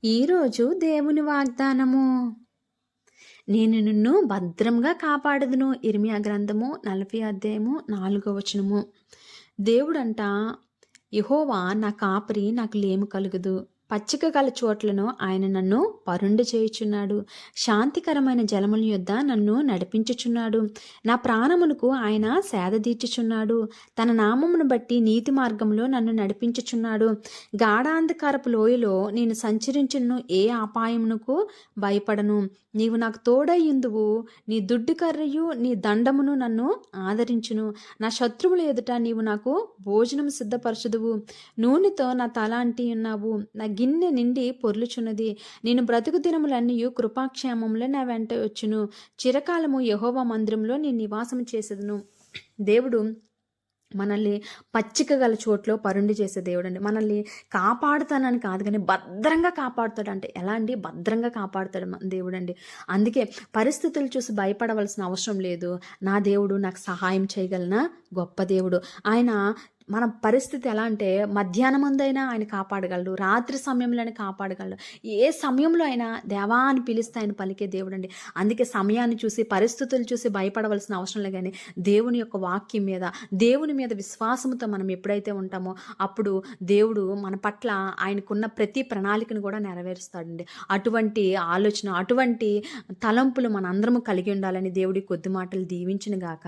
ఈరోజు దేవుని వాగ్దానము. నేను నిన్ను భద్రంగా కాపాడదును. ఇర్మియా గ్రంథము 40 అధ్యాయము 4వ వచనము. దేవుడంట, యెహోవా నా కాపరి, నాకు లేమి కలుగదు. పచ్చిక గల చోట్లను ఆయన నన్ను పరుండి చేయుచున్నాడు. శాంతికరమైన జలముల యొద్ద నన్ను నడిపించుచున్నాడు. నా ప్రాణములకు ఆయన సేద తీర్చుచున్నాడు. తన నామమును బట్టి నీతి మార్గంలో నన్ను నడిపించుచున్నాడు. గాఢాంధకారపు లోయలో నేను సంచరించును, ఏ అపాయమునకు భయపడను. నీవు నాకు తోడయ్యుందువు. నీ దుడ్డు కర్రయు నీ దండమును నన్ను ఆదరించును. నా శత్రువుల ఎదుట నీవు నాకు భోజనం సిద్ధపరచుదువు. నూనెతో నా తల అంటి ఉన్నావు. నా గిన్నె నిండి పొర్లుచున్నది. నేను బ్రతుకు దినములన్నీ కృపాక్షేమములే నా వెంట వచ్చును. చిరకాలము యెహోవా మందిరంలో నేను నివాసం చేసేదను. దేవుడు మనల్ని పచ్చిక గల చోట్లో పరుండి చేసే దేవుడు అండి. మనల్ని కాపాడుతానని కాదు, కానీ భద్రంగా కాపాడుతాడు. అంటే ఎలా అండి? భద్రంగా కాపాడుతాడు దేవుడు అండి. అందుకే పరిస్థితులు చూసి భయపడవలసిన అవసరం లేదు. నా దేవుడు నాకు సహాయం చేయగలన గొప్ప దేవుడు. ఆయన మన పరిస్థితి ఎలా అంటే, మధ్యాహ్నం అందైనా ఆయన కాపాడగలడు, రాత్రి సమయంలోనే కాపాడగలడు. ఏ సమయంలో అయినా దేవా అని పిలిస్తే ఆయన పలికే దేవుడు అండి. అందుకే సమయాన్ని చూసి పరిస్థితులు చూసి భయపడవలసిన అవసరం లేదు, కానీ దేవుని యొక్క వాక్యం మీద, దేవుని మీద విశ్వాసంతో మనం ఎప్పుడైతే ఉంటామో అప్పుడు దేవుడు మన పట్ల ఆయనకున్న ప్రతి ప్రణాళికను కూడా నెరవేరుస్తాడండి. అటువంటి ఆలోచన, అటువంటి తలంపులు మనందరము కలిగి ఉండాలని దేవుడి కొద్ది మాటలు దీవించును గాక.